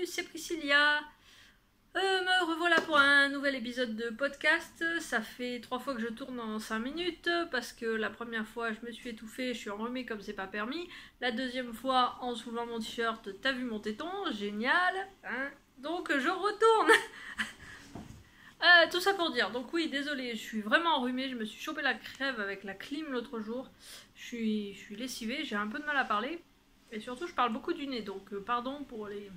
salut, c'est Priscilla. Me revoilà pour un nouvel épisode de podcast. Ça fait 3 fois que je tourne en 5 minutes parce que la première fois je me suis étouffée, je suis enrhumée comme c'est pas permis. La deuxième fois en soulevant mon t-shirt, t'as vu mon téton, génial, hein. Donc je retourne. Tout ça pour dire, donc oui, désolée, je suis vraiment enrhumée, je me suis chopé la crève avec la clim l'autre jour. Je suis lessivée, j'ai un peu de mal à parler. Et surtout, je parle beaucoup du nez, donc pardon pour les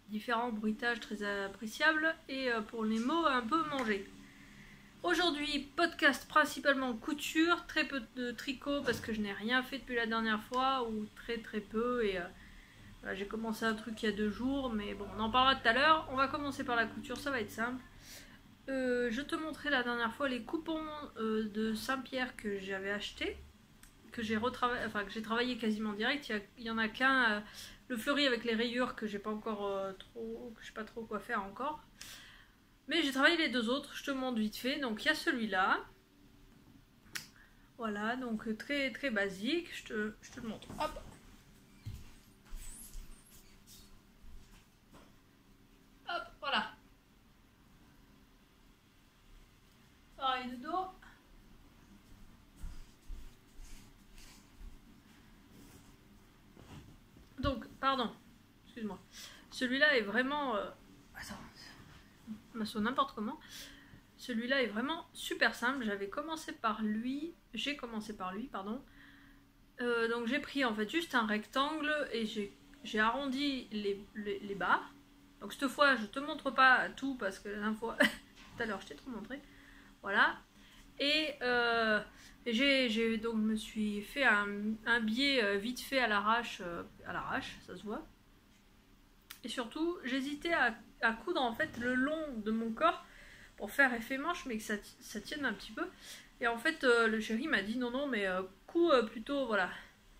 différents bruitages très appréciables et pour les mots un peu mangés. Aujourd'hui, podcast principalement couture, très peu de tricot parce que je n'ai rien fait depuis la dernière fois, ou très peu, et voilà, j'ai commencé un truc il y a 2 jours, mais bon, on en parlera tout à l'heure. On va commencer par la couture, ça va être simple. Je te montrais la dernière fois les coupons de Saint-Pierre que j'avais achetés, que j'ai travaillé quasiment direct. Il y en a qu'un, le fleuri avec les rayures, que j'ai pas encore que je sais pas trop quoi faire encore. Mais j'ai travaillé les 2 autres, je te montre vite fait. Donc il y a celui-là. Voilà, donc très basique, je te le montre. Hop. Hop, voilà. Pareil de dos. Donc, pardon, excuse-moi. Celui-là est vraiment... Attends, on m'assaut n'importe comment. Celui-là est vraiment super simple. J'ai commencé par lui, pardon. Donc j'ai pris en fait juste un rectangle et j'ai arrondi les bas. Donc cette fois, je te montre pas tout parce que la dernière fois, tout à l'heure, je t'ai trop montré. Voilà. Et donc je me suis fait un biais vite fait à l'arrache, ça se voit. Et surtout, j'hésitais à coudre en fait le long de mon corps pour faire effet manche, mais que ça tienne un petit peu. Et en fait, le chéri m'a dit non, mais couds plutôt, voilà,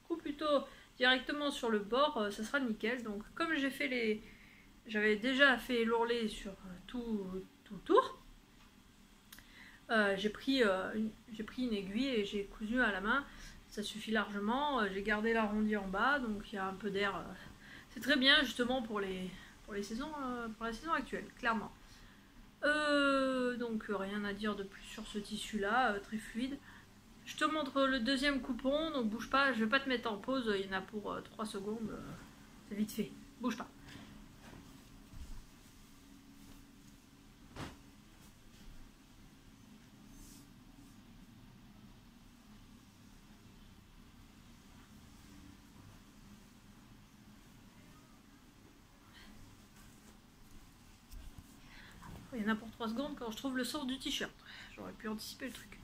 couds plutôt directement sur le bord, ça sera nickel. Donc comme j'avais déjà fait l'ourlet sur tout le tour. J'ai pris une aiguille et j'ai cousu à la main, ça suffit largement. J'ai gardé l'arrondi en bas, donc il y a un peu d'air. C'est très bien justement pour la saison actuelle, clairement. Donc rien à dire de plus sur ce tissu là, très fluide. Je te montre le deuxième coupon, donc bouge pas, je vais pas te mettre en pause, il y en a pour 3 secondes, c'est vite fait, bouge pas. Il y en a pour 3 secondes quand je trouve le sens du t-shirt. J'aurais pu anticiper le truc.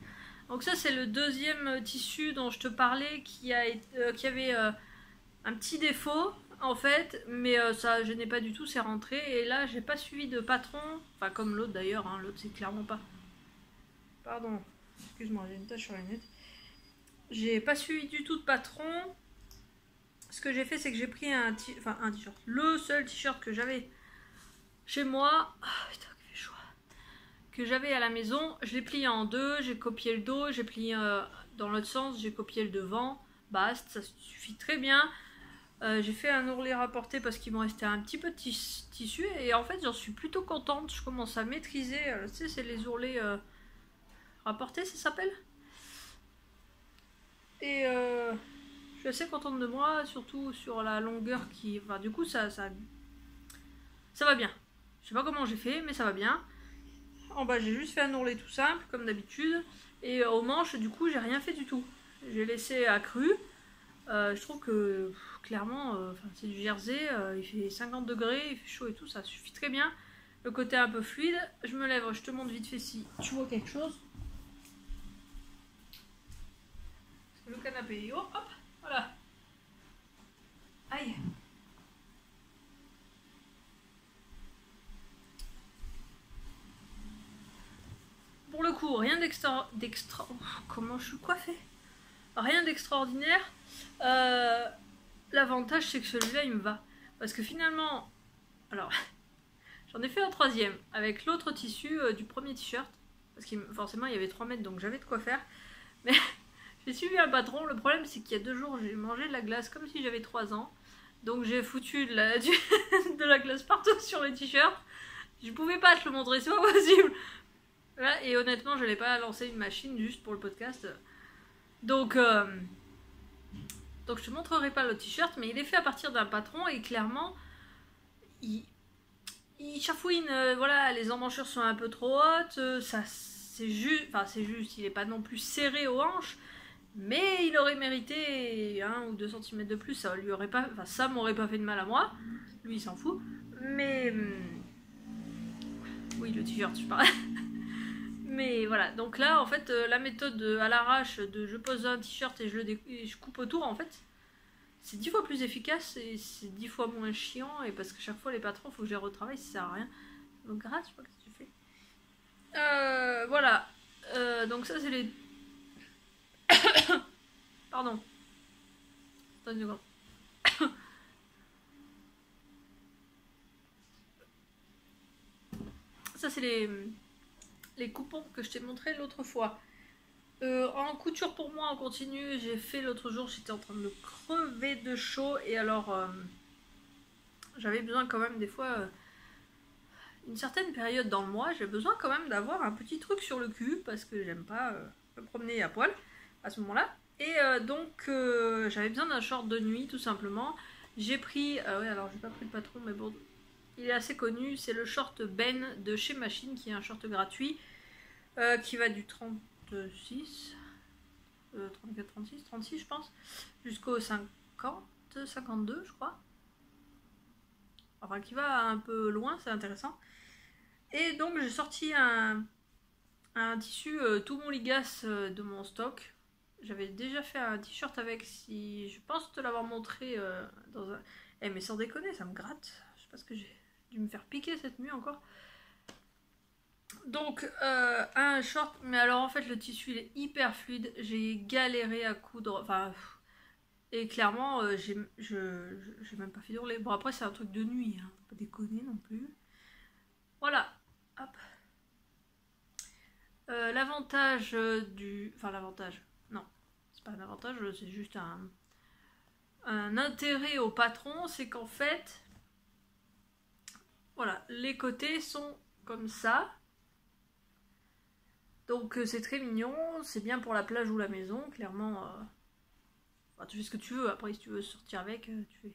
Donc ça c'est le deuxième tissu dont je te parlais qui avait un petit défaut en fait, mais ça gênait pas du tout, c'est rentré. Et là j'ai pas suivi de patron, enfin comme l'autre d'ailleurs, hein, l'autre c'est clairement pas. Pardon, excuse-moi, j'ai une tache sur la lunette. J'ai pas suivi du tout de patron. Ce que j'ai fait c'est que j'ai pris un t-shirt, le seul t-shirt que j'avais chez moi. Ah, putain, que j'avais à la maison, je l'ai plié en 2, j'ai copié le dos, j'ai plié dans l'autre sens, j'ai copié le devant, basta, ça suffit très bien. J'ai fait un ourlet rapporté parce qu'il me restait un petit peu de tissu et en fait j'en suis plutôt contente, je commence à maîtriser, tu sais c'est les ourlets rapportés ça s'appelle. Et je suis assez contente de moi, surtout sur la longueur qui... Enfin du coup ça va bien. Je sais pas comment j'ai fait mais ça va bien. En bas j'ai juste fait un ourlet tout simple comme d'habitude et aux manches du coup j'ai rien fait du tout, j'ai laissé accru. Je trouve que clairement c'est du jersey, il fait 50 degrés, il fait chaud et tout, ça suffit très bien. Le côté un peu fluide, je me lève, je te montre vite fait si tu vois quelque chose. Le canapé est haut, hop, voilà. Aïe. Pour le coup, rien d'extra... Comment je suis coiffée? Rien d'extraordinaire. L'avantage, c'est que celui-là, il me va. Parce que finalement... Alors, j'en ai fait un 3e avec l'autre tissu du premier t-shirt. Parce que forcément, il y avait 3 mètres, donc j'avais de quoi faire. Mais j'ai suivi un patron. Le problème, c'est qu'il y a 2 jours, j'ai mangé de la glace comme si j'avais 3 ans. Donc j'ai foutu de la glace partout sur le t-shirt. Je pouvais pas te le montrer, c'est pas possible. Là, et honnêtement, je n'allais pas lancer une machine juste pour le podcast. Donc je te montrerai pas le t-shirt, mais il est fait à partir d'un patron et clairement, il chafouine. Voilà, les emmanchures sont un peu trop hautes. Ça, c'est juste, il est pas non plus serré aux hanches. Mais il aurait mérité 1 ou 2 cm de plus, ça lui aurait pas, ça m'aurait pas fait de mal à moi. Lui il s'en fout. Mais oui, le t-shirt, je parle. Mais voilà, donc là en fait la méthode à l'arrache de je pose un t-shirt et je coupe autour, en fait c'est 10 fois plus efficace et c'est 10 fois moins chiant, et parce que chaque fois les patrons faut que je les retravaille, ça sert à rien. Donc grâce, je sais pas ce que tu fais. Voilà. Donc ça c'est les pardon. Attends une seconde. Ça, c'est les coupons que je t'ai montré l'autre fois. En couture pour moi, en continu, j'ai fait l'autre jour, j'étais en train de me crever de chaud. Et alors, j'avais besoin quand même des fois, une certaine période dans le mois, j'ai besoin quand même d'avoir un petit truc sur le cul, parce que j'aime pas me promener à poil à ce moment-là. Et donc j'avais besoin d'un short de nuit tout simplement. J'ai pris, oui alors j'ai pas pris le patron mais bon, il est assez connu, c'est le short Ben de chez Machine, qui est un short gratuit qui va du 36, 34, 36, 36 je pense, jusqu'au 50, 52 je crois. Enfin qui va un peu loin, c'est intéressant. Et donc j'ai sorti un tissu tout mon ligasse de mon stock. J'avais déjà fait un t-shirt avec, si je pense te l'avoir montré dans un... Eh mais sans déconner, ça me gratte. Je sais pas ce que j'ai dû me faire piquer cette nuit encore. Donc un short, mais alors en fait le tissu il est hyper fluide. J'ai galéré à coudre, enfin... Et clairement, j'ai même pas fait d'ourlet. Bon après c'est un truc de nuit, hein, faut pas déconner non plus. Voilà, hop. L'avantage du... Enfin l'avantage, non, c'est pas un avantage, c'est juste un intérêt au patron, c'est qu'en fait, voilà, les côtés sont comme ça. Donc c'est très mignon, c'est bien pour la plage ou la maison, clairement. Enfin, tu fais ce que tu veux, après si tu veux sortir avec, tu fais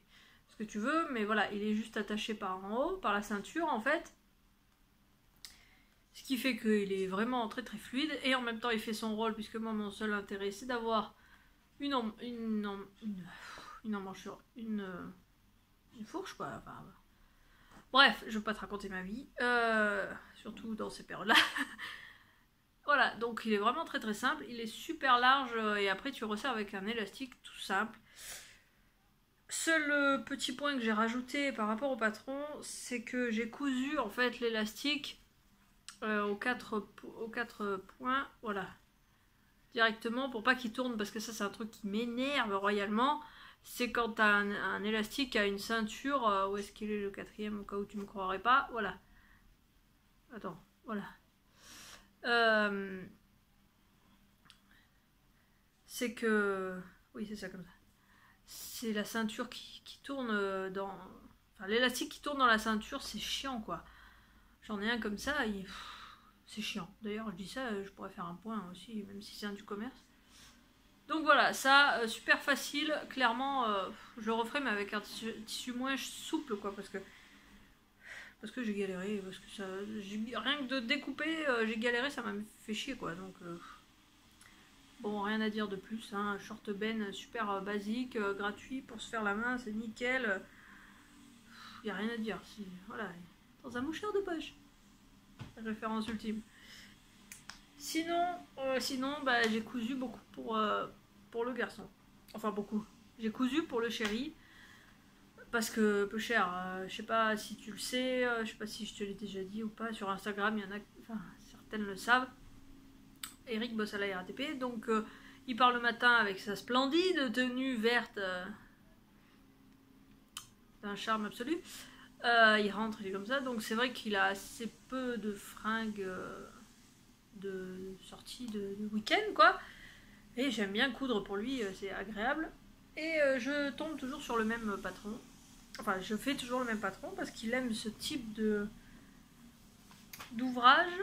ce que tu veux, mais voilà, il est juste attaché par en haut, par la ceinture en fait. Ce qui fait qu'il est vraiment très très fluide, et en même temps il fait son rôle, puisque moi mon seul intérêt c'est d'avoir une emmanchure, une fourche quoi. Enfin, bref, je veux pas te raconter ma vie, surtout dans ces périodes là. Voilà, donc il est vraiment très très simple, il est super large, et après tu resserres avec un élastique tout simple. Seul petit point que j'ai rajouté par rapport au patron, c'est que j'ai cousu en fait l'élastique aux quatre points, voilà, directement, pour pas qu'il tourne, parce que ça c'est un truc qui m'énerve royalement. C'est quand t'as un élastique à une ceinture, où est-ce qu'il est le quatrième, au cas où tu me croirais pas, voilà. Attends, voilà. C'est que... Oui, c'est ça comme ça. C'est la ceinture qui tourne dans... Enfin, l'élastique qui tourne dans la ceinture, c'est chiant, quoi. J'en ai un comme ça, c'est chiant. D'ailleurs, je dis ça, je pourrais faire un point aussi, même si c'est un du commerce. Donc voilà, ça, super facile. Clairement, je le referai, mais avec un tissu moins souple, quoi, parce que j'ai galéré, parce que ça, rien que de découper, j'ai galéré, ça m'a fait chier, quoi. Donc, bon, rien à dire de plus, hein. Short Ben super basique, gratuit pour se faire la main, c'est nickel. Y a rien à dire, voilà, dans un mouchoir de poche. Référence ultime. Sinon, bah, j'ai cousu beaucoup pour le garçon. Enfin, beaucoup. J'ai cousu pour le chéri. Parce que peu cher. Je sais pas si tu le sais. Je sais pas si je te l'ai déjà dit ou pas. Sur Instagram, il y en a. Enfin, certaines le savent. Eric bosse à la RATP. Donc, il part le matin avec sa splendide tenue verte. D'un charme absolu. Il rentre, il est comme ça. Donc, c'est vrai qu'il a assez peu de fringues. De sortie de week-end quoi, et j'aime bien coudre pour lui, c'est agréable, et je tombe toujours sur le même patron, enfin je fais toujours le même patron parce qu'il aime ce type d'ouvrage,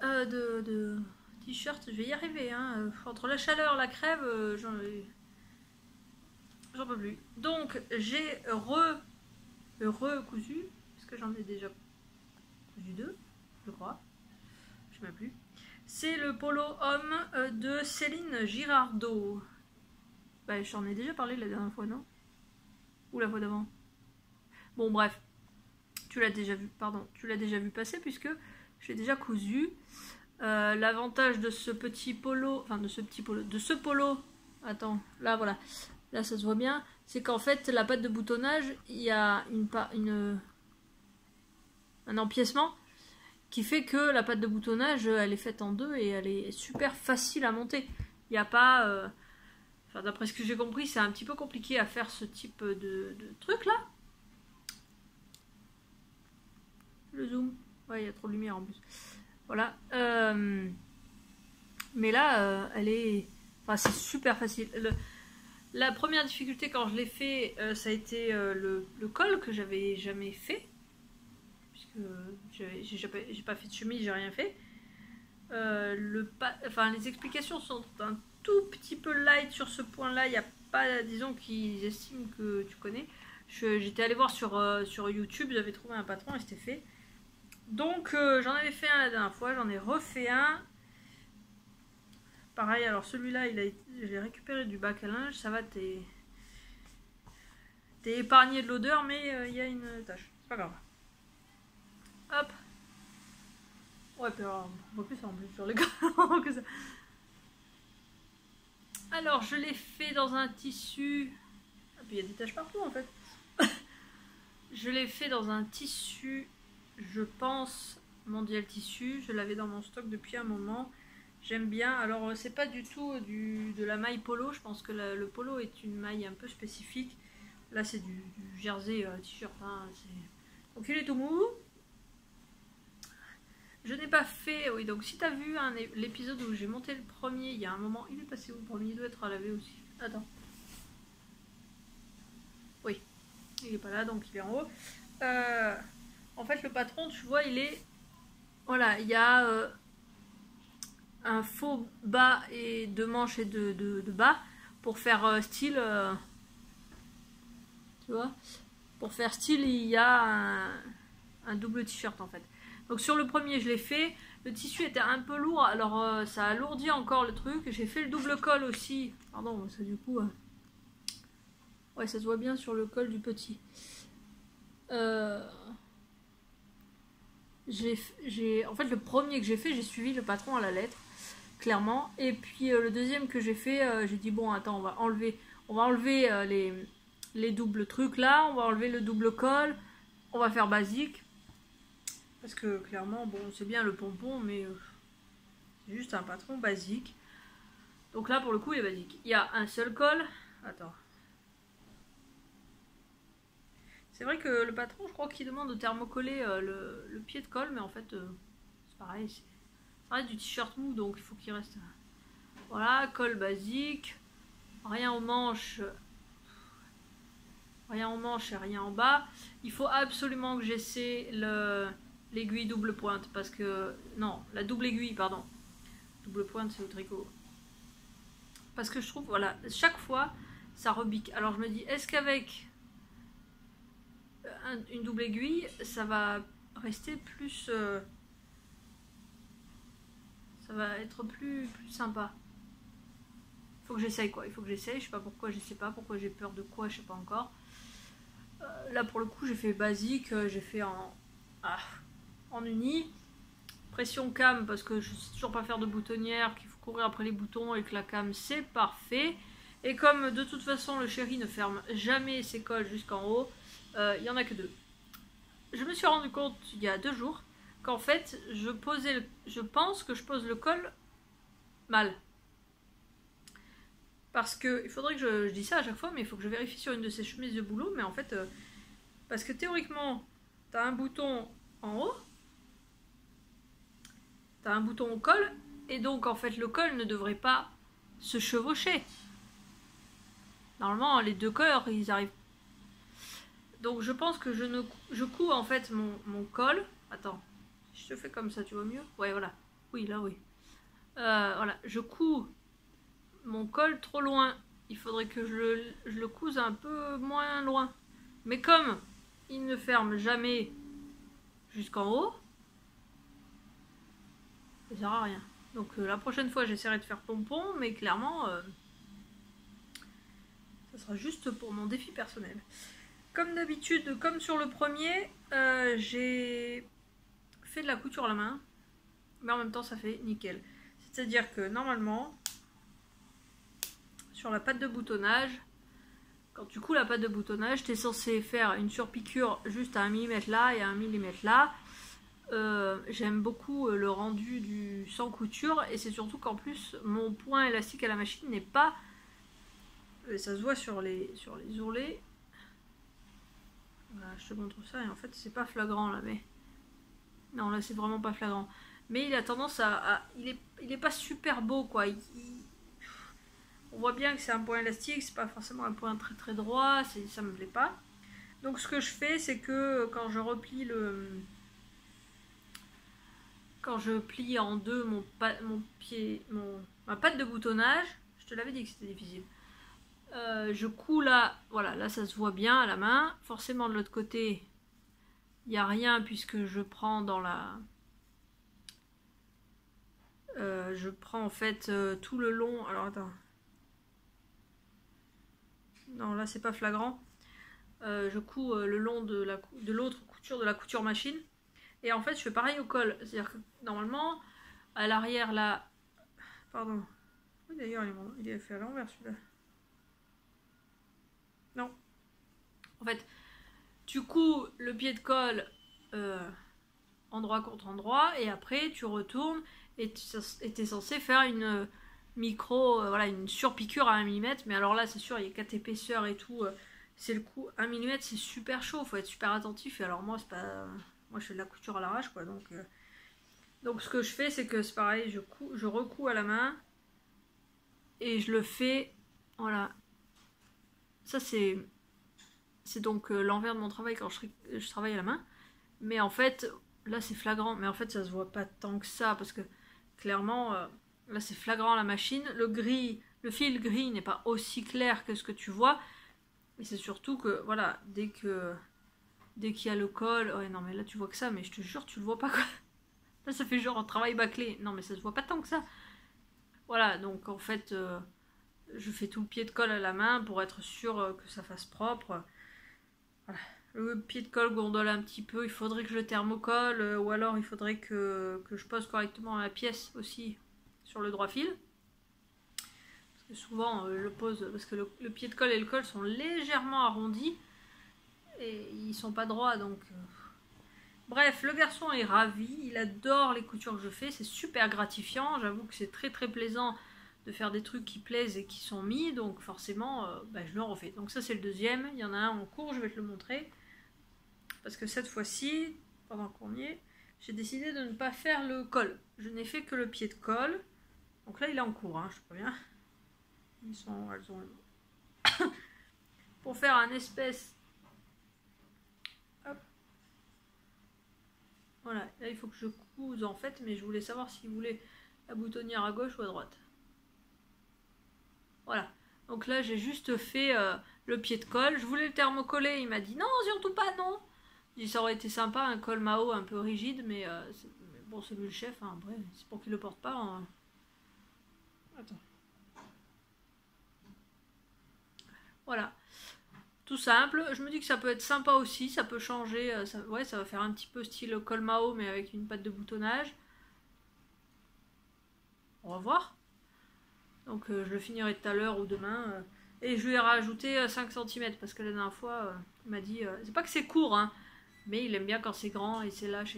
de t-shirt. Je vais y arriver, hein. Entre la chaleur, la crève, j'en peux plus. Donc j'ai recousu, parce que j'en ai déjà cousu 2, je crois, je sais même plus. C'est le polo homme de Céline Girardot. Bah, j'en ai déjà parlé la dernière fois, non? Ou la fois d'avant? Bon, bref. Tu l'as déjà vu, pardon. Tu l'as déjà vu passer puisque je l'ai déjà cousu. L'avantage de ce petit polo, enfin de ce polo, attends, là voilà, là ça se voit bien, c'est qu'en fait la patte de boutonnage, il y a un empiècement qui fait que la patte de boutonnage, elle est faite en deux et elle est super facile à monter. Il n'y a pas... Enfin, d'après ce que j'ai compris, c'est un petit peu compliqué à faire ce type de truc là. Le zoom. Ouais, il y a trop de lumière en plus. Voilà. Mais là, elle est... Enfin, c'est super facile. La première difficulté quand je l'ai fait, ça a été le col que j'avais jamais fait. Puisque j'ai pas fait de chemise, j'ai rien fait. Enfin, les explications sont un tout petit peu light sur ce point-là. Il n'y a pas, disons, qu'ils estiment que tu connais. J'étais allée voir sur YouTube, j'avais trouvé un patron et c'était fait. Donc, j'en avais fait un la dernière fois, j'en ai refait un. Pareil, alors celui-là, j'ai récupéré du bac à linge, ça va, t'es épargné de l'odeur, mais il y a une tache. C'est pas grave. Hop. Ouais, puis alors, on voit plus ça en plus sur les gars que ça. Alors, je l'ai fait dans un tissu. Ah, puis il y a des taches partout en fait. Je l'ai fait dans un tissu, je pense, Mondial Tissu. Je l'avais dans mon stock depuis un moment. J'aime bien. Alors, c'est pas du tout de la maille polo. Je pense que le polo est une maille un peu spécifique. Là, c'est du jersey t-shirt. Hein, donc, il est tout mou. Je n'ai pas fait... Oui, donc si tu as vu l'épisode où j'ai monté le premier, il y a un moment... Il est passé où le premier? Il doit être à laver aussi. Attends. Oui. Il est pas là, donc il est en haut. En fait, le patron, tu vois, il est... Voilà, il y a un faux bas et deux manches et de bas pour faire style... tu vois? Pour faire style, il y a un double t-shirt en fait. Donc sur le premier, je l'ai fait. Le tissu était un peu lourd, alors ça alourdit encore le truc. J'ai fait le double col aussi. Pardon, ça du coup... Ouais, ça se voit bien sur le col du petit. En fait, le premier que j'ai fait, j'ai suivi le patron à la lettre, clairement. Et puis le deuxième que j'ai fait, j'ai dit bon, attends, on va enlever les doubles trucs là, on va enlever le double col, on va faire basique. Parce que clairement, bon, c'est bien le pompon, mais c'est juste un patron basique. Donc là, pour le coup, il est basique. Il y a un seul col. Attends. C'est vrai que le patron, je crois qu'il demande de thermocoller le pied de col, mais en fait, c'est pareil. Ça reste du t-shirt mou, donc il faut qu'il reste... Voilà, col basique. Rien aux manches. Rien aux manches et rien en bas. Il faut absolument que j'essaie l'aiguille double pointe, parce que... Non, la double aiguille, pardon. Double pointe, c'est au tricot. Parce que je trouve, voilà, chaque fois, ça rebique. Alors je me dis, est-ce qu'avec une double aiguille, ça va rester plus... ça va être plus sympa. Il faut que j'essaye, quoi. Il faut que j'essaye. Je sais pas pourquoi, je sais pas pourquoi j'ai peur de quoi, je sais pas encore. Là, pour le coup, j'ai fait basique. J'ai fait en uni. Pression cam, parce que je sais toujours pas faire de boutonnière, qu'il faut courir après les boutons et que la cam, c'est parfait. Et comme de toute façon, le chéri ne ferme jamais ses cols jusqu'en haut, il y en a que 2. Je me suis rendu compte il y a 2 jours qu'en fait, je pense que je pose le col mal. Parce que, il faudrait que je dis ça à chaque fois, mais il faut que je vérifie sur une de ces chemises de boulot. Mais en fait, parce que théoriquement, tu as un bouton en haut, tu as un bouton au col, et donc en fait, le col ne devrait pas se chevaucher. Normalement, les 2 cols, ils arrivent. Donc je pense que je couds en fait mon col. Attends, je te fais comme ça, tu vois mieux? Ouais, voilà. Oui, là, oui. Voilà, je couds mon col trop loin. Il faudrait que je le couse un peu moins loin. Mais comme il ne ferme jamais jusqu'en haut, ça sert à rien. Donc la prochaine fois, j'essaierai de faire pompon, mais clairement, ça sera juste pour mon défi personnel. Comme d'habitude, comme sur le premier, j'ai fait de la couture à la main, mais en même temps, ça fait nickel. C'est-à-dire que normalement, sur la patte de boutonnage, quand tu couds la patte de boutonnage, tu es censé faire une surpiqûre juste à 1 mm là et à 1 mm là. J'aime beaucoup le rendu du sans couture, et c'est surtout qu'en plus mon point élastique à la machine n'est pas, ça se voit sur les ourlets. Voilà, je te montre ça et en fait c'est pas flagrant là, mais non, là c'est vraiment pas flagrant, mais il a tendance il est pas super beau quoi. On voit bien que c'est un point élastique, c'est pas forcément un point très très droit, ça me plaît pas. Donc ce que je fais, c'est que quand je replie quand je plie en deux ma patte de boutonnage, je te l'avais dit que c'était difficile. Je couds là, voilà, là ça se voit bien à la main. Forcément de l'autre côté, il n'y a rien puisque je prends dans la... je prends en fait tout le long. Alors attends. Non, là c'est pas flagrant. Je couds le long de l'autre couture de la couture machine. Et en fait, je fais pareil au col. C'est-à-dire que normalement, à l'arrière là... Pardon. D'ailleurs, il est fait à l'envers celui-là. Non. En fait, tu couds le pied de colle endroit contre endroit, et après tu retournes et tu es censé faire une voilà, une surpiqûre à 1 mm. Mais alors là, c'est sûr, il y a 4 épaisseurs et tout. C'est le coup, 1 mm, c'est super chaud, faut être super attentif. Et alors moi, c'est pas... Moi, je fais de la couture à l'arrache, quoi. Donc ce que je fais, c'est que c'est pareil, je recouds à la main et je le fais, voilà. Ça, c'est donc l'envers de mon travail quand je travaille à la main. Mais en fait, là, c'est flagrant. Mais en fait, ça se voit pas tant que ça, parce que clairement, là, c'est flagrant à la machine. Le fil gris n'est pas aussi clair que ce que tu vois. Et c'est surtout que, voilà, dès qu'il y a le col... Ouais, non, mais là, tu vois que ça, mais je te jure, tu le vois pas, quoi. Là, ça fait genre un travail bâclé. Non, mais ça se voit pas tant que ça. Voilà, donc en fait, je fais tout le pied de colle à la main pour être sûr que ça fasse propre. Voilà. Le pied de colle gondole un petit peu. Il faudrait que je le thermocole, ou alors il faudrait que je pose correctement la pièce aussi sur le droit fil. Parce que souvent, je le pose... Parce que le pied de colle et le col sont légèrement arrondis. Et ils sont pas droits, donc... Bref, le garçon est ravi, il adore les coutures que je fais, c'est super gratifiant, j'avoue que c'est très très plaisant de faire des trucs qui plaisent et qui sont mis, donc forcément, je le refais. Donc ça c'est le deuxième, il y en a un en cours, je vais te le montrer, parce que cette fois-ci, pendant qu'on y est, j'ai décidé de ne pas faire le col, je n'ai fait que le pied de colle, donc là il est en cours, hein, je te préviens, elles ont... pour faire un espèce... Voilà, là il faut que je couse en fait, mais je voulais savoir s'il voulait la boutonnière à gauche ou à droite. Voilà, donc là j'ai juste fait le pied de colle. Je voulais le thermocoller, il m'a dit non, surtout pas, non. J'ai dit ça aurait été sympa, un col Mao un peu rigide, mais bon, c'est lui le chef, hein, après, c'est pour qu'il le porte pas. Hein. Attends. Voilà. Tout simple, je me dis que ça peut être sympa aussi, ça peut changer, ouais, ça va faire un petit peu style col Mao mais avec une patte de boutonnage. On va voir. Donc je le finirai tout à l'heure ou demain. Et je lui ai rajouté 5 cm parce que la dernière fois, il m'a dit, c'est pas que c'est court, hein, mais il aime bien quand c'est grand et c'est lâche.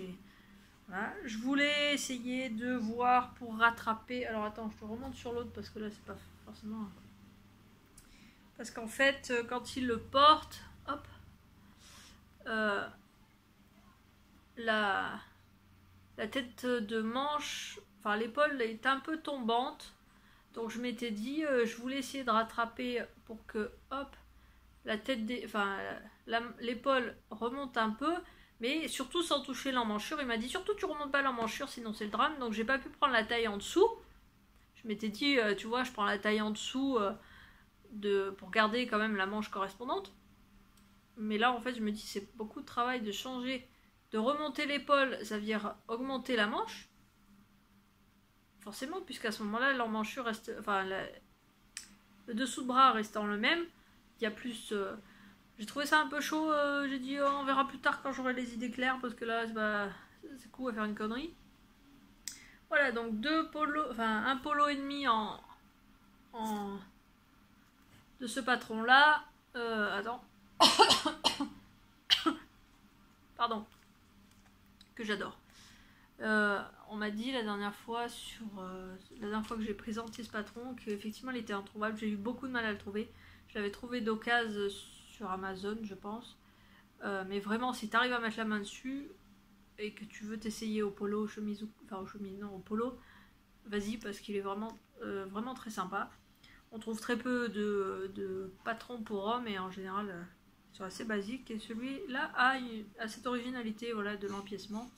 Voilà. Je voulais essayer de voir pour rattraper. Alors attends, je te remonte sur l'autre parce que là c'est pas forcément... Parce qu'en fait, quand il le porte, hop, la tête de manche, enfin l'épaule est un peu tombante. Donc je m'étais dit, je voulais essayer de rattraper pour que, hop, la tête des... Enfin, l'épaule remonte un peu, mais surtout sans toucher l'emmanchure. Il m'a dit surtout tu remontes pas l'emmanchure, sinon c'est le drame. Donc j'ai pas pu prendre la taille en dessous. Je m'étais dit, tu vois, je prends la taille en dessous pour garder quand même la manche correspondante. Mais là, en fait, je me dis, c'est beaucoup de travail de changer, de remonter l'épaule, ça veut dire augmenter la manche. Forcément, puisqu'à ce moment-là, l'emmanchure reste, enfin, le dessous de bras restant le même, il y a plus. J'ai trouvé ça un peu chaud. J'ai dit, oh, on verra plus tard quand j'aurai les idées claires, parce que là, c'est cool à faire une connerie. Voilà, donc un polo et demi de ce patron-là. Attends. Pardon. Que j'adore. On m'a dit la dernière fois que j'ai présenté ce patron qu'effectivement il était introuvable. J'ai eu beaucoup de mal à le trouver. Je l'avais trouvé d'occasion sur Amazon, je pense. Mais vraiment, si tu arrives à mettre la main dessus et que tu veux t'essayer au polo, au polo, vas-y parce qu'il est vraiment, vraiment très sympa. On trouve très peu de patrons pour hommes et en général ils sont assez basiques. Et celui-là a cette originalité, voilà, de l'empiècement.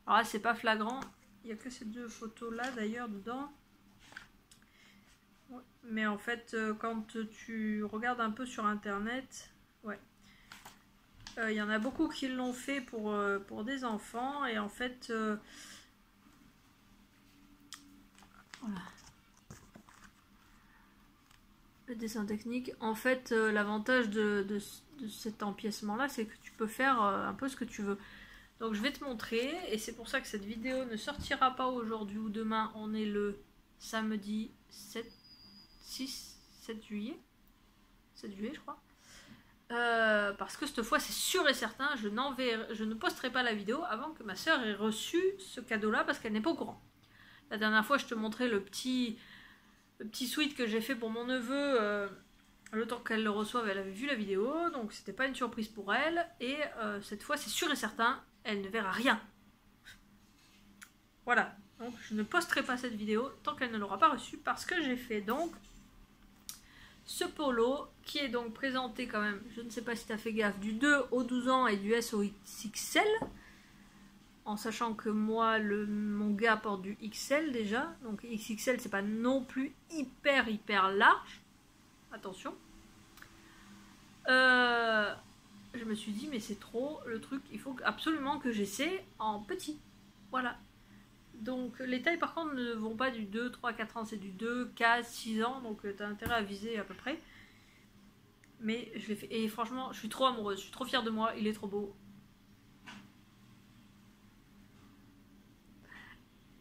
Alors là, c'est pas flagrant. Il n'y a que ces deux photos-là d'ailleurs dedans. Ouais. Mais en fait, quand tu regardes un peu sur internet, ouais. Il y en a beaucoup qui l'ont fait pour des enfants. Et en fait, voilà. Le dessin technique. En fait, l'avantage de cet empiècement-là, c'est que tu peux faire un peu ce que tu veux. Donc je vais te montrer, et c'est pour ça que cette vidéo ne sortira pas aujourd'hui ou demain. On est le samedi 7 juillet. 7 juillet, je crois. Parce que cette fois, c'est sûr et certain, je ne posterai pas la vidéo avant que ma soeur ait reçu ce cadeau-là, parce qu'elle n'est pas au courant. La dernière fois, je te montrais le petit sweat que j'ai fait pour mon neveu. Le temps qu'elle le reçoive, elle avait vu la vidéo, donc c'était pas une surprise pour elle. Et cette fois, c'est sûr et certain, elle ne verra rien. Voilà, donc je ne posterai pas cette vidéo tant qu'elle ne l'aura pas reçue, parce que j'ai fait donc ce polo qui est donc présenté quand même, je ne sais pas si tu as fait gaffe, du 2 au 12 ans et du S au XXL. En sachant que moi, mon gars porte du XL déjà. Donc XXL, c'est pas non plus hyper large. Attention. Je me suis dit, mais c'est trop le truc. Il faut absolument que j'essaie en petit. Voilà. Donc les tailles par contre ne vont pas du 2, 3, 4 ans. C'est du 2, 4, 6 ans. Donc tu as intérêt à viser à peu près. Mais je l'ai fait. Et franchement, je suis trop amoureuse. Je suis trop fière de moi. Il est trop beau.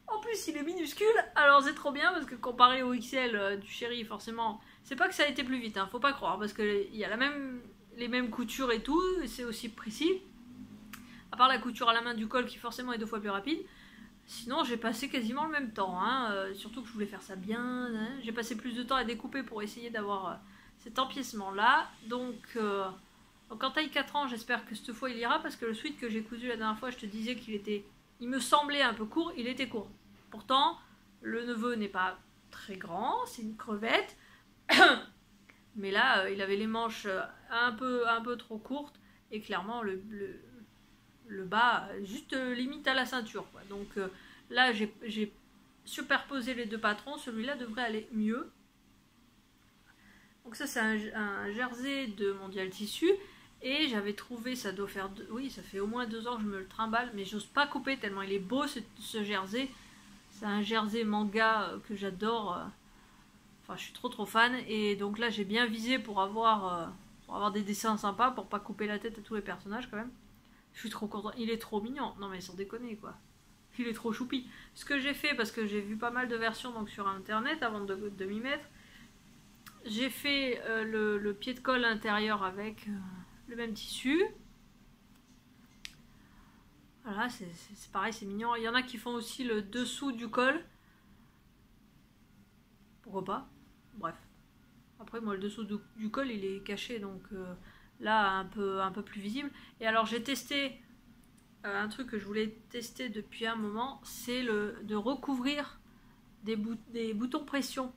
En plus, il est minuscule, alors c'est trop bien parce que comparé au XL du Chéri, forcément, c'est pas que ça a été plus vite, hein, faut pas croire, parce qu'il y a les mêmes coutures et tout, c'est aussi précis. À part la couture à la main du col qui forcément est 2 fois plus rapide. Sinon, j'ai passé quasiment le même temps, hein, surtout que je voulais faire ça bien. Hein. J'ai passé plus de temps à découper pour essayer d'avoir cet empiècement-là. Donc en taille 4 ans, j'espère que cette fois il ira, parce que le sweat que j'ai cousu la dernière fois, je te disais qu'il était... Il me semblait un peu court, il était court. Pourtant, le neveu n'est pas très grand, c'est une crevette. Mais là, il avait les manches un peu trop courtes. Et clairement, le bas, juste limite à la ceinture. Quoi. Donc là, j'ai superposé les deux patrons. Celui-là devrait aller mieux. Donc ça, c'est un jersey de Mondial Tissu. Et j'avais trouvé, ça doit faire... Oui, ça fait au moins 2 ans que je me le trimballe. Mais j'ose pas couper tellement il est beau, ce jersey. C'est un jersey manga que j'adore. Enfin, je suis trop fan. Et donc là, j'ai bien visé pour avoir des dessins sympas, pour pas couper la tête à tous les personnages quand même. Je suis trop content. Il est trop mignon. Non mais sans déconner quoi. Il est trop choupi. Ce que j'ai fait, parce que j'ai vu pas mal de versions donc, sur internet avant de m'y mettre, j'ai fait le pied de colle intérieur avec le même tissu. Voilà, c'est pareil, c'est mignon. Il y en a qui font aussi le dessous du col. Pourquoi pas? Bref. Après, moi, le dessous du col, il est caché, donc là, un peu plus visible. Et alors, j'ai testé un truc que je voulais tester depuis un moment, c'est de recouvrir des boutons pression.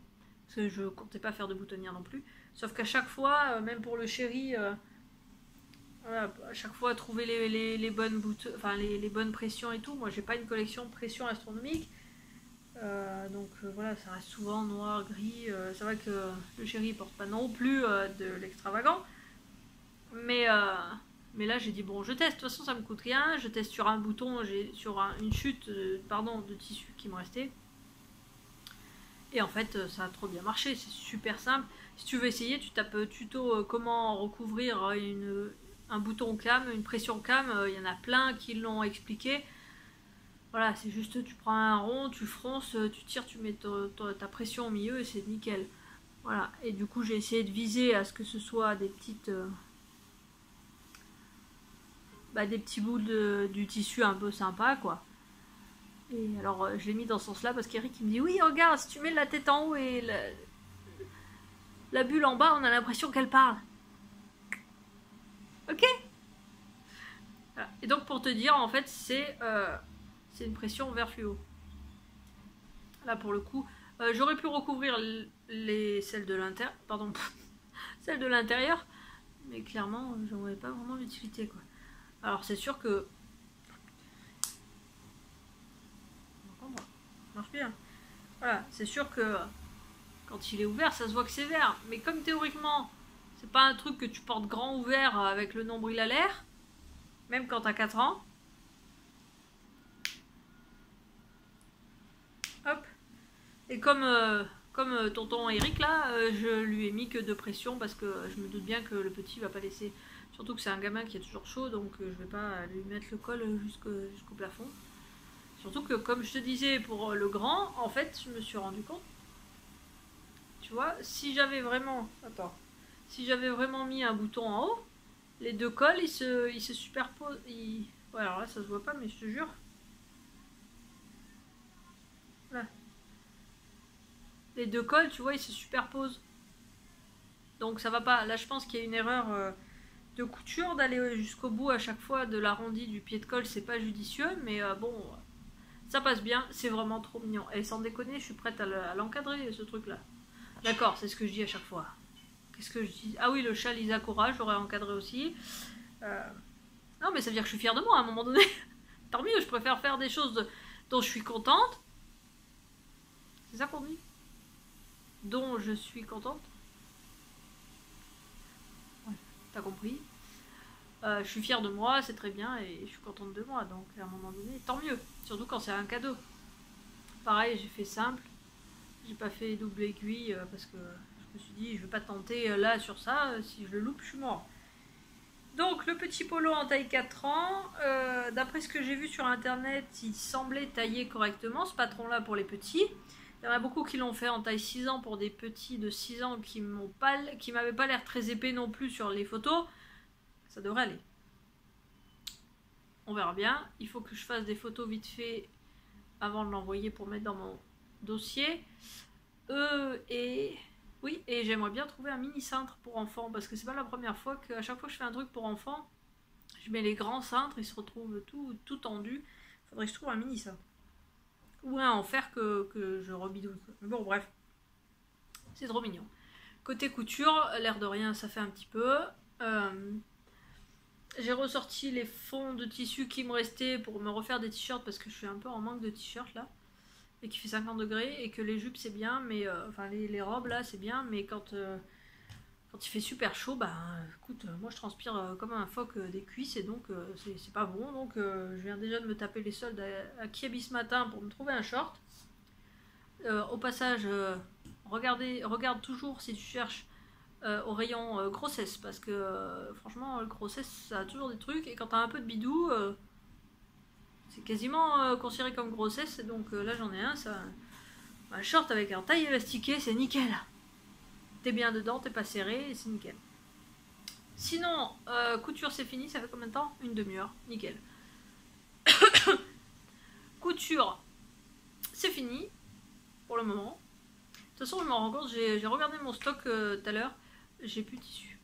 Parce que je comptais pas faire de boutonnière non plus. Sauf qu'à chaque fois, même pour le Chéri, Voilà, à chaque fois trouver les bonnes enfin les bonnes pressions et tout. Moi j'ai pas une collection de pressions astronomiques. Donc voilà, ça reste souvent noir, gris. C'est vrai que le chéri porte pas non plus de l'extravagant. Mais là j'ai dit bon je teste, de toute façon ça me coûte rien. Je teste sur un bouton, une chute de tissu qui me restait. Et en fait ça a trop bien marché, c'est super simple. Si tu veux essayer, tu tapes tuto comment recouvrir un bouton cam, une pression cam. Il y en a plein qui l'ont expliqué. Voilà, c'est juste tu prends un rond, tu fronces, tu tires, tu mets ta pression au milieu et c'est nickel. Voilà, et du coup j'ai essayé de viser à ce que ce soit des petites... des petits bouts du tissu un peu sympa quoi. Et alors je l'ai mis dans ce sens là parce qu'Eric il me dit oui regarde si tu mets la tête en haut et la bulle en bas on a l'impression qu'elle parle. Ok. Voilà. Et donc pour te dire en fait c'est une pression vert fluo. Là pour le coup j'aurais pu recouvrir celles de l'intérieur, pardon, celles de l'intérieur, mais clairement j'en voyais pas vraiment l'utilité quoi. Alors c'est sûr que ça marche bien. Voilà, c'est sûr que quand il est ouvert, ça se voit que c'est vert. Mais comme théoriquement, c'est pas un truc que tu portes grand ouvert avec le nombril à l'air, même quand t'as 4 ans. Hop. Et comme tonton Eric là, je lui ai mis que de pression parce que je me doute bien que le petit va pas laisser. Surtout que c'est un gamin qui est toujours chaud, donc je vais pas lui mettre le col jusqu'au plafond. Surtout que comme je te disais pour le grand, en fait je me suis rendu compte. Tu vois, si j'avais vraiment... Attends. Si j'avais vraiment mis un bouton en haut, les deux cols ils se superposent. Ouais, alors là ça se voit pas mais je te jure. Là. Les deux cols, tu vois, ils se superposent. Donc ça va pas. Là je pense qu'il y a une erreur de couture d'aller jusqu'au bout à chaque fois de l'arrondi du pied de colle, c'est pas judicieux, mais bon, ça passe bien, c'est vraiment trop mignon. Et sans déconner, je suis prête à l'encadrer ce truc là. D'accord, c'est ce que je dis à chaque fois. Qu'est-ce que je dis? Ah oui, le chat Lisa Cora, j'aurais encadré aussi. Non mais ça veut dire que je suis fière de moi à un moment donné. Tant mieux, je préfère faire des choses dont je suis contente. C'est ça qu'on dit? Dont je suis contente. Ouais, t'as compris. Je suis fière de moi, c'est très bien, et je suis contente de moi, donc à un moment donné, tant mieux. Surtout quand c'est un cadeau. Pareil, j'ai fait simple. J'ai pas fait double aiguille parce que je me suis dit, je vais pas tenter là sur ça, si je le loupe, je suis mort. Donc le petit polo en taille 4 ans, d'après ce que j'ai vu sur internet, il semblait tailler correctement ce patron là pour les petits. Il y en a beaucoup qui l'ont fait en taille 6 ans pour des petits de 6 ans qui m'avaient pas l'air très épais non plus sur les photos. Ça devrait aller. On verra bien. Il faut que je fasse des photos vite fait avant de l'envoyer pour mettre dans mon dossier. Et oui, et j'aimerais bien trouver un mini cintre pour enfants parce que c'est pas la première fois qu'à chaque fois que je fais un truc pour enfants, je mets les grands cintres, ils se retrouvent tout tendus. Faudrait que je trouve un mini cintre. Ou un en fer que je rebidouille. Mais bon, bref. C'est trop mignon. Côté couture, l'air de rien, ça fait un petit peu. J'ai ressorti les fonds de tissu qui me restaient pour me refaire des t-shirts parce que je suis un peu en manque de t-shirts là. Et qu'il fait 50 degrés et que les jupes c'est bien, mais enfin les robes là c'est bien, mais quand il fait super chaud, bah écoute, moi je transpire comme un phoque des cuisses et donc c'est pas bon. Donc je viens déjà de me taper les soldes à Kiabi ce matin pour me trouver un short. Au passage, regarde toujours si tu cherches au rayon grossesse parce que franchement grossesse ça a toujours des trucs et quand t'as un peu de bidou c'est quasiment considéré comme grossesse. Donc là j'en ai un short avec un taille élastiqué, c'est nickel. T'es bien dedans, t'es pas serré, c'est nickel. Sinon couture c'est fini, ça fait combien de temps? Une demi-heure, nickel. Couture c'est fini pour le moment. De toute façon je me rends compte, j'ai regardé mon stock tout à l'heure, j'ai plus de tissu.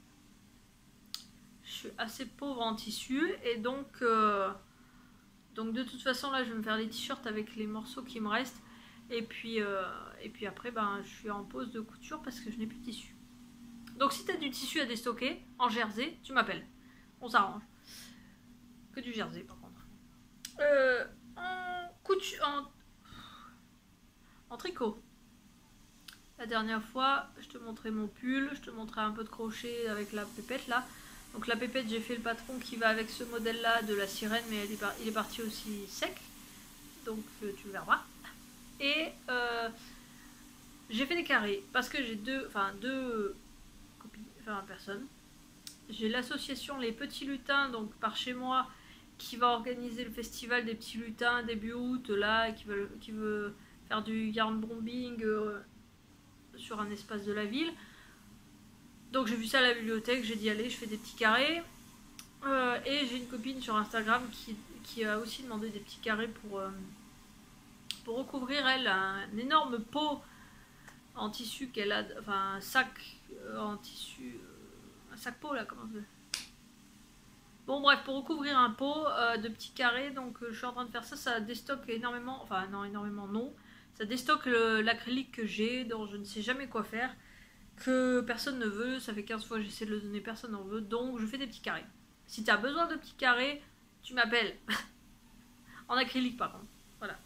Je suis assez pauvre en tissu et donc de toute façon là je vais me faire des t-shirts avec les morceaux qui me restent et puis après ben je suis en pause de couture parce que je n'ai plus de tissu. Donc si tu as du tissu à déstocker en jersey, tu m'appelles. On s'arrange. Que du jersey par contre. En tricot. La dernière fois, je te montrais mon pull, je te montrais un peu de crochet avec la pépette là. Donc la pépette, j'ai fait le patron qui va avec ce modèle là de la sirène, mais il est parti aussi sec. Donc tu le verras. Et j'ai fait des carrés parce que j'ai deux personnes. J'ai l'association Les Petits Lutins, donc par chez moi, qui va organiser le festival des Petits Lutins début août là, et qui veut faire du yarn bombing sur un espace de la ville. Donc j'ai vu ça à la bibliothèque, j'ai dit allez, je fais des petits carrés. Et j'ai une copine sur Instagram qui a aussi demandé des petits carrés pour recouvrir elle un énorme pot en tissu qu'elle a, enfin un sac en tissu, un sac pot là, comment on dit. Bon bref, pour recouvrir un pot de petits carrés, donc je suis en train de faire ça, ça déstocke énormément, enfin non énormément non, ça déstocke l'acrylique que j'ai, dont je ne sais jamais quoi faire, que personne ne veut, ça fait 15 fois que j'essaie de le donner, personne n'en veut, donc je fais des petits carrés. Si tu as besoin de petits carrés, tu m'appelles. En acrylique par contre, voilà.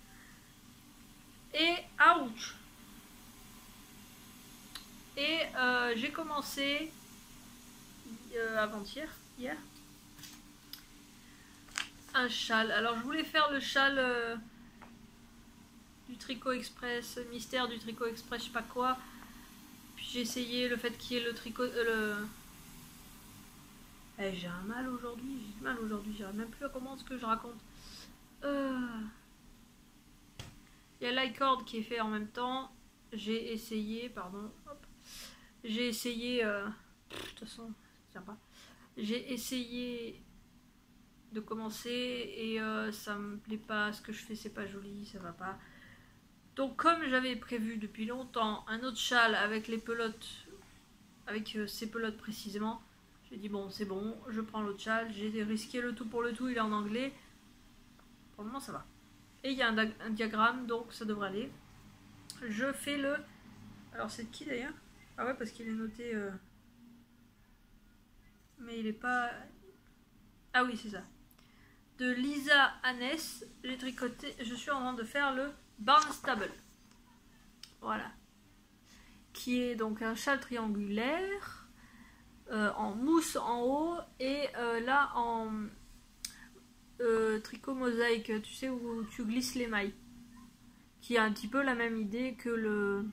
Et ouch. Et j'ai commencé avant-hier, hier, un châle. Alors je voulais faire le châle du Tricot Express, mystère du Tricot Express, je sais pas quoi. Puis j'ai essayé le fait qu'il y ait le tricot, j'ai un mal aujourd'hui, j'arrive même plus à comprendre ce que je raconte. Il y a l'icord qui est fait en même temps. J'ai essayé, pardon, hop. J'ai essayé, de toute façon, ça tient pas. J'ai essayé de commencer et ça me plaît pas, ce que je fais c'est pas joli, ça va pas. Donc comme j'avais prévu depuis longtemps un autre châle avec les pelotes, avec ces pelotes précisément, j'ai dit bon c'est bon, je prends l'autre châle, j'ai risqué le tout pour le tout, il est en anglais. Pour le moment ça va. Et il y a un diagramme, donc ça devrait aller. Je fais le... Alors c'est de qui d'ailleurs? Ah ouais, parce qu'il est noté... Mais il est pas... Ah oui, c'est ça. De Lisa Hannes, j'ai tricoté... Je suis en train de faire le Barnstable. Voilà. Qui est donc un châle triangulaire, en mousse en haut, et là en tricot mosaïque, tu sais, où tu glisses les mailles. Qui a un petit peu la même idée que le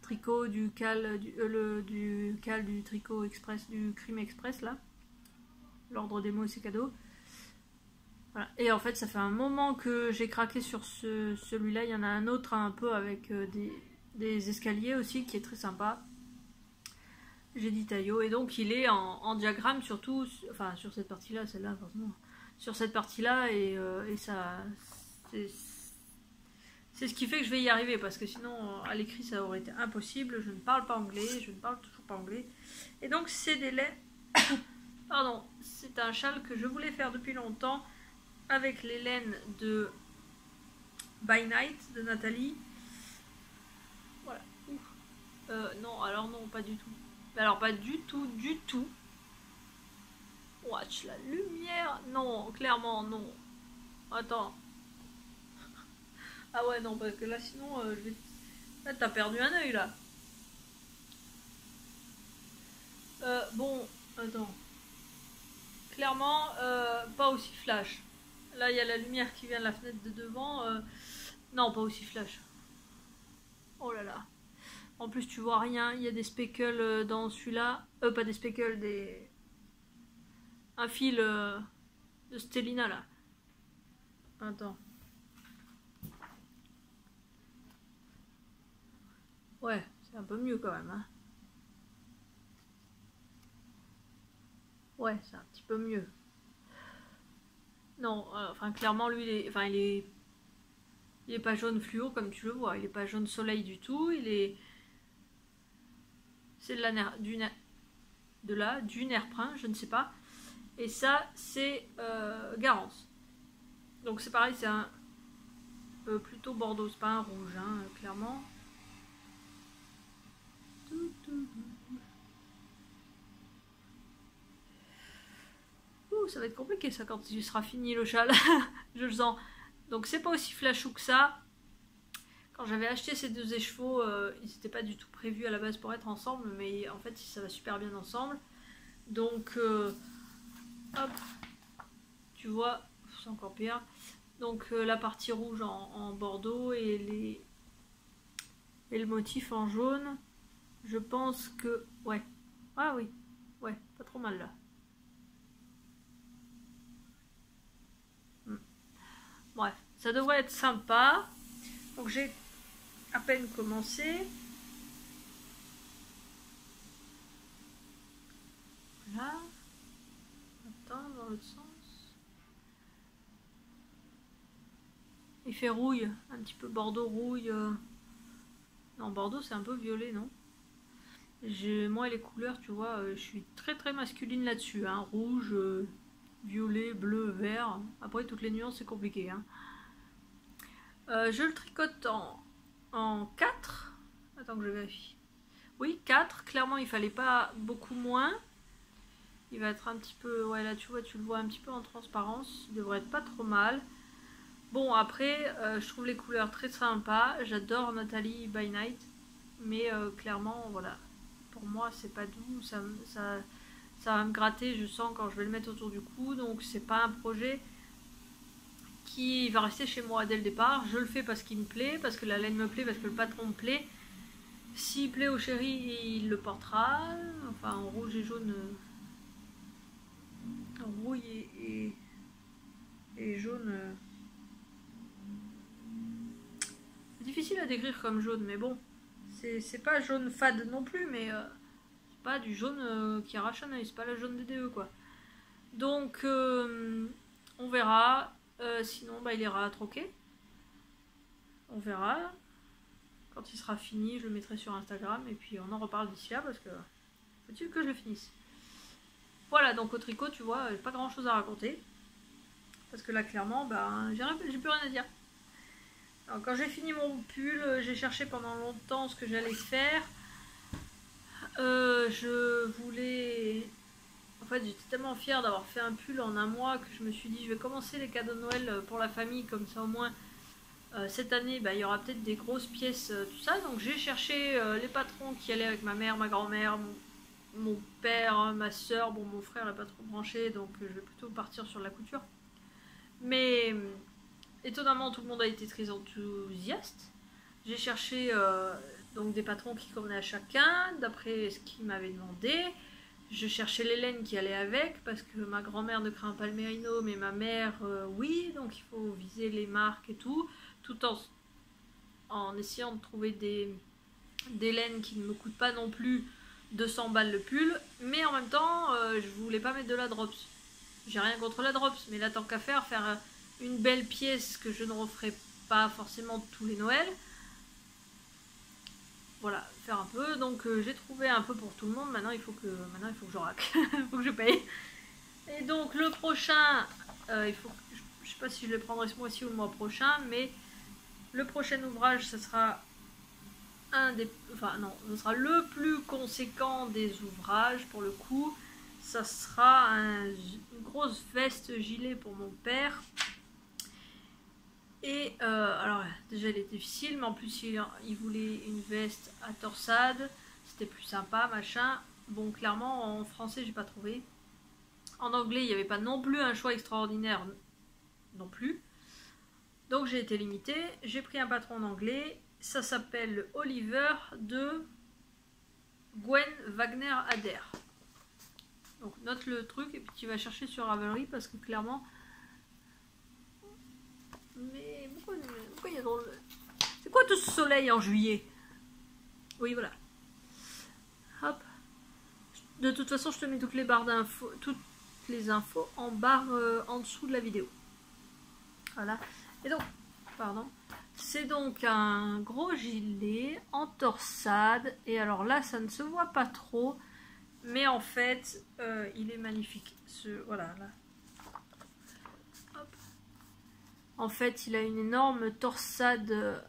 tricot du cal du tricot express, du crime express là, l'ordre des mots et ses cadeaux. Voilà. Et en fait ça fait un moment que j'ai craqué sur celui-là. Il y en a un autre un peu avec des escaliers aussi qui est très sympa. J'ai dit taillot, et donc il est en diagramme surtout, enfin sur cette partie là, celle-là forcément, sur cette partie là, et ça c'est ce qui fait que je vais y arriver, parce que sinon à l'écrit ça aurait été impossible. Je ne parle pas anglais, je ne parle toujours pas anglais. Et donc c'est des laits. Pardon, c'est un châle que je voulais faire depuis longtemps avec les laines de By Night de Nathalie. Voilà. Non, alors non, pas du tout. Alors pas du tout. Watch la lumière. Non, clairement non. Attends. Ah ouais, non, parce que là, sinon, je vais... Là, t'as perdu un œil, là. Bon, attends. Clairement, pas aussi flash. Là, il y a la lumière qui vient de la fenêtre de devant. Non, pas aussi flash. Oh là là. En plus, tu vois rien. Il y a des speckles dans celui-là. Pas des speckles, des... Un fil de Stellina, là. Attends. Ouais, c'est un peu mieux quand même, hein. Ouais, c'est un petit peu mieux. Non, enfin clairement lui, il est pas jaune fluo comme tu le vois. Il est pas jaune soleil du tout. C'est du nerprin, je ne sais pas. Et ça, c'est Garance. Donc c'est pareil, c'est un plutôt bordeaux, c'est pas un rouge, hein, clairement. ça va être compliqué ça quand il sera fini le châle. Je le sens. Donc c'est pas aussi flashou que ça. Quand j'avais acheté ces deux écheveaux, ils n'étaient pas du tout prévus à la base pour être ensemble, mais en fait ça va super bien ensemble. Donc hop, tu vois, c'est encore pire. Donc la partie rouge en bordeaux et le motif en jaune. Je pense que ouais, ah oui, ouais, pas trop mal là. Bref, ça devrait être sympa. Donc j'ai à peine commencé. Là. Attends, dans l'autre sens. Il fait rouille, un petit peu bordeaux rouille. Non, bordeaux c'est un peu violet, non? Moi les couleurs, tu vois, je suis très masculine là-dessus. Hein. Rouge, violet, bleu, vert. Après toutes les nuances c'est compliqué. Hein. Je le tricote en 4. Attends que je vérifie. Oui, 4. Clairement, il fallait pas beaucoup moins. Il va être un petit peu... Ouais, là, tu vois, tu le vois un petit peu en transparence. Il devrait être pas trop mal. Bon, après, je trouve les couleurs très sympas. J'adore Nathalie by Night. Mais clairement, voilà. Pour moi, c'est pas doux. Ça va me gratter, je sens, quand je vais le mettre autour du cou. Donc, c'est pas un projet qui va rester chez moi dès le départ. Je le fais parce qu'il me plaît, parce que la laine me plaît, parce que le patron me plaît. S'il plaît au chéri, il le portera. Enfin, en rouge et jaune. Rouille et jaune. C'est difficile à décrire comme jaune, mais bon. C'est pas jaune fade non plus, mais c'est pas du jaune qui arrache un œil. C'est pas la jaune DDE, quoi. Donc, on verra. Sinon, bah, il ira à troquer. On verra. Quand il sera fini, je le mettrai sur Instagram et puis on en reparle d'ici là parce que faut-il que je le finisse. Voilà, donc au tricot, tu vois, pas grand chose à raconter. Parce que là, clairement, ben, j'ai plus rien à dire. Alors, quand j'ai fini mon pull, j'ai cherché pendant longtemps ce que j'allais faire. Je voulais... En fait, j'étais tellement fière d'avoir fait un pull en un mois que je me suis dit, je vais commencer les cadeaux de Noël pour la famille, comme ça au moins... cette année, bah, il y aura peut-être des grosses pièces, tout ça. Donc j'ai cherché les patrons qui allaient avec ma mère, ma grand-mère, mon père, ma soeur. Bon, mon frère n'est pas trop branché, donc je vais plutôt partir sur la couture. Mais étonnamment, tout le monde a été très enthousiaste. J'ai cherché donc des patrons qui convenaient à chacun, d'après ce qu'ils m'avaient demandé. Je cherchais les laines qui allaient avec, parce que ma grand-mère ne craint pas le mérino, mais ma mère, oui. Donc il faut viser les marques et tout. Tout en essayant de trouver des laines qui ne me coûtent pas non plus 200 balles le pull, mais en même temps je voulais pas mettre de la drops. J'ai rien contre la drops, mais là tant qu'à faire une belle pièce que je ne referai pas forcément tous les Noëls, voilà, faire un peu. Donc j'ai trouvé un peu pour tout le monde. Maintenant il faut que je raque. Il faut que je paye. Et donc le prochain, je sais pas si je le prendrai ce mois-ci ou le mois prochain, mais le prochain ouvrage, ce sera ce sera le plus conséquent des ouvrages pour le coup. Ça sera une grosse veste gilet pour mon père. Et alors déjà il est difficile, mais en plus il voulait une veste à torsade. C'était plus sympa, machin. Bon, clairement en français j'ai pas trouvé. En anglais il n'y avait pas non plus un choix extraordinaire non plus. Donc j'ai été limitée, j'ai pris un patron en anglais, ça s'appelle Oliver de Gwen Wagner Adair. Donc note le truc et puis tu vas chercher sur Ravelry parce que clairement... Mais pourquoi il y a drôle... C'est quoi tout ce soleil en juillet? Oui, voilà. Hop. De toute façon je te mets toutes les barres d'infos, toutes les infos en barre en dessous de la vidéo. Voilà. Et donc, pardon, c'est donc un gros gilet en torsade. Et alors là, ça ne se voit pas trop, mais en fait, il est magnifique. Voilà, là. Hop. En fait, il a une énorme torsade.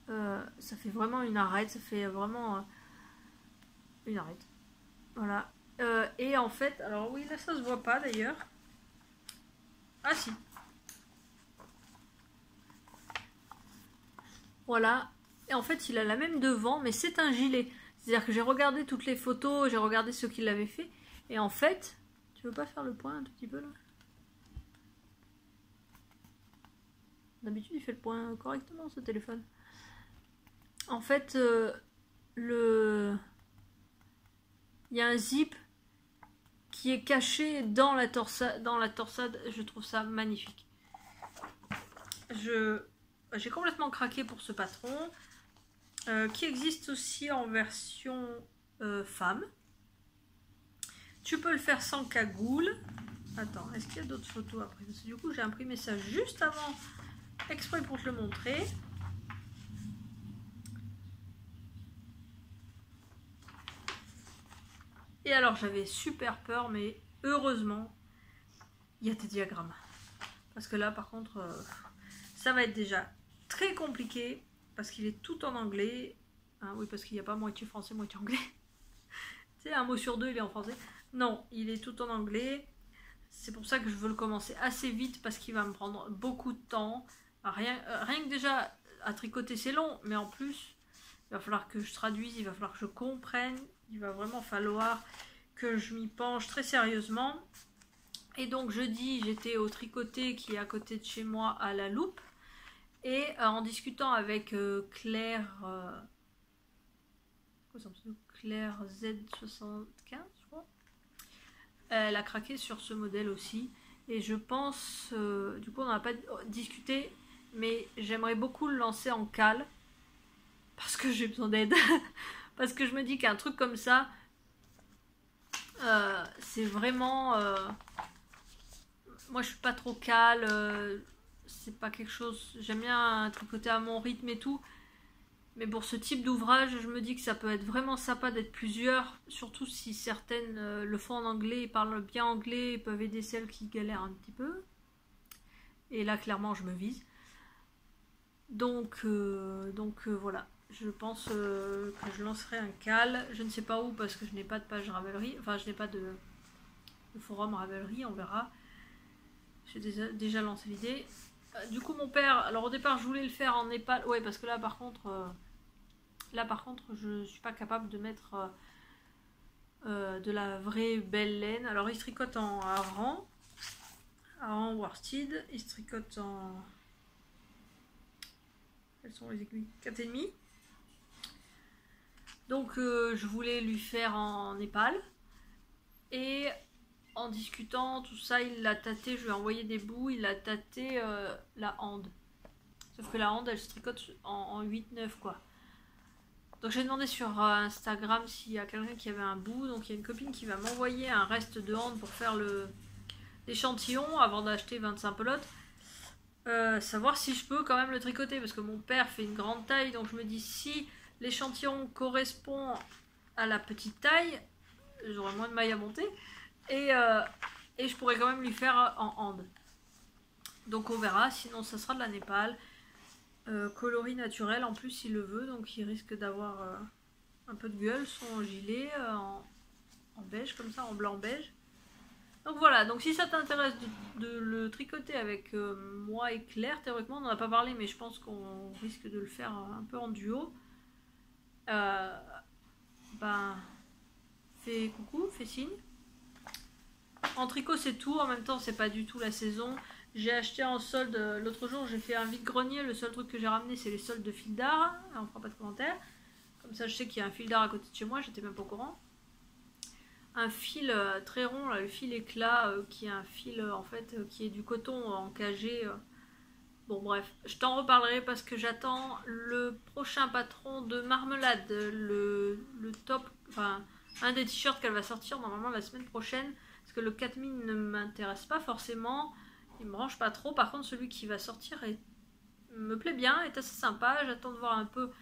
Ça fait vraiment une arête. Ça fait vraiment une arête. Voilà. Et en fait, alors oui, là, ça se voit pas d'ailleurs. Ah si. Voilà. Et en fait, il a la même devant, mais c'est un gilet. C'est-à-dire que j'ai regardé toutes les photos, j'ai regardé ceux qui l'avaient fait. Et en fait, tu veux pas faire le point un tout petit peu là? D'habitude, il fait le point correctement, ce téléphone. En fait, il y a un zip qui est caché dans la torsade. Je trouve ça magnifique. J'ai complètement craqué pour ce patron, qui existe aussi en version femme. Tu peux le faire sans cagoule. Attends, est-ce qu'il y a d'autres photos après? Parce que du coup, j'ai imprimé ça juste avant, exprès pour te le montrer. Et alors, j'avais super peur, mais heureusement, il y a des diagrammes. Parce que là, par contre, ça va être déjà très compliqué, parce qu'il est tout en anglais. Hein, oui, parce qu'il n'y a pas moitié français, moitié anglais. Tu sais, un mot sur deux, il est en français. Non, il est tout en anglais. C'est pour ça que je veux le commencer assez vite, parce qu'il va me prendre beaucoup de temps. Rien que déjà, à tricoter, c'est long, mais en plus, il va falloir que je traduise, il va falloir que je comprenne. Il va vraiment falloir que je m'y penche très sérieusement. Et donc jeudi, j'étais au Tricoté qui est à côté de chez moi à la Loupe. Et en discutant avec Claire, Claire Z75, je crois, elle a craqué sur ce modèle aussi. Et je pense, du coup on n'a pas discuté, mais j'aimerais beaucoup le lancer en cale. Parce que j'ai besoin d'aide. Parce que je me dis qu'un truc comme ça, c'est vraiment... moi je suis pas trop cale, c'est pas quelque chose... J'aime bien tricoter à mon rythme et tout. Mais pour ce type d'ouvrage, je me dis que ça peut être vraiment sympa d'être plusieurs. Surtout si certaines le font en anglais et parlent bien anglais et peuvent aider celles qui galèrent un petit peu. Et là clairement je me vise. Donc voilà. Je pense que je lancerai un cal. Je ne sais pas où parce que je n'ai pas de page Ravelry. Enfin, je n'ai pas de forum Ravelry, on verra. J'ai déjà lancé l'idée. Du coup, mon père... Alors au départ, je voulais le faire en Népal. Ouais, parce que là, par contre... je suis pas capable de mettre de la vraie belle laine. Alors, il se tricote en Aran worsted. Il se tricote en... Quelles sont les aiguilles? 4,5. Donc je voulais lui faire en Népal. Et en discutant, tout ça, il l'a tâté, je lui ai envoyé des bouts, il a tâté la hande. Sauf que la hande, elle se tricote en 8-9 quoi. Donc j'ai demandé sur Instagram s'il y a quelqu'un qui avait un bout. Donc il y a une copine qui va m'envoyer un reste de hande pour faire l'échantillon avant d'acheter 25 pelotes. Savoir si je peux quand même le tricoter parce que mon père fait une grande taille, donc je me dis si l'échantillon correspond à la petite taille, j'aurai moins de mailles à monter et je pourrais quand même lui faire en hand. Donc on verra, sinon ça sera de la Népal, coloris naturel en plus s'il le veut, donc il risque d'avoir un peu de gueule, son gilet en beige comme ça, en blanc beige. Donc voilà, donc si ça t'intéresse de le tricoter avec moi et Claire, théoriquement on n'en a pas parlé, mais je pense qu'on risque de le faire un peu en duo. Ben, fais coucou, fais signe. En tricot c'est tout, en même temps c'est pas du tout la saison. J'ai acheté en solde, l'autre jour j'ai fait un vide-grenier, le seul truc que j'ai ramené c'est les soldes de fil d'art, on fera pas de commentaires. Comme ça je sais qu'il y a un fil d'art à côté de chez moi, j'étais même pas au courant. Un fil très rond, là, le fil éclat, qui est un fil en fait qui est du coton encagé. Bon bref, je t'en reparlerai parce que j'attends le prochain patron de Marmelade, le top, enfin un des t-shirts qu'elle va sortir normalement la semaine prochaine, parce que le 4000 ne m'intéresse pas forcément, il me branche pas trop. Par contre celui qui va sortir me plaît bien, est assez sympa. J'attends de voir un peu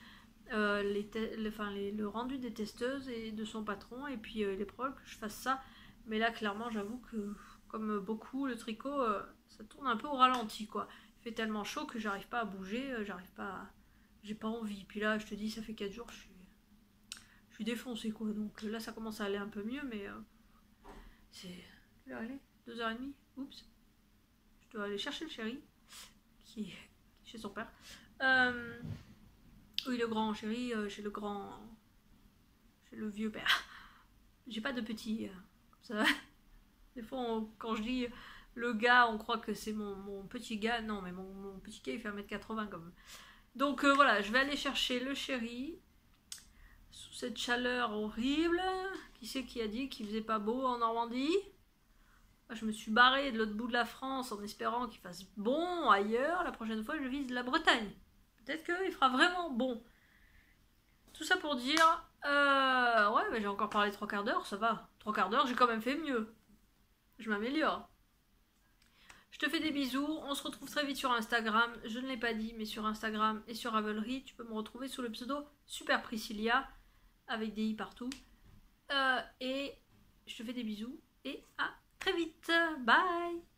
le rendu des testeuses et de son patron, et puis il est probable que je fasse ça, mais là clairement j'avoue que comme beaucoup le tricot ça tourne un peu au ralenti quoi. Il fait tellement chaud que j'arrive pas à bouger, j'ai pas envie, puis là je te dis ça fait 4 jours je suis défoncée quoi, donc là ça commence à aller un peu mieux, mais c'est... Quelle heure elle est? 2h30. Oups, je Je dois aller chercher le chéri, qui est chez son père. Oui, le grand chéri, j'ai le vieux père. J'ai pas de petit. Ça. Des fois, quand je dis le gars, on croit que c'est mon petit gars. Non, mais mon petit gars, il fait 1m80 quand même. Donc voilà, je vais aller chercher le chéri. Sous cette chaleur horrible. Qui c'est qui a dit qu'il faisait pas beau en Normandie? Je me suis barrée de l'autre bout de la France en espérant qu'il fasse bon ailleurs. La prochaine fois, je vise la Bretagne. Peut-être qu'il fera vraiment bon. Tout ça pour dire... ouais, bah, j'ai encore parlé 3 quarts d'heure, ça va. 3 quarts d'heure, j'ai quand même fait mieux. Je m'améliore. Je te fais des bisous. On se retrouve très vite sur Instagram. Je ne l'ai pas dit, mais sur Instagram et sur Ravelry, tu peux me retrouver sous le pseudo Super Priscilla, avec des i partout. Et je te fais des bisous et à très vite. Bye.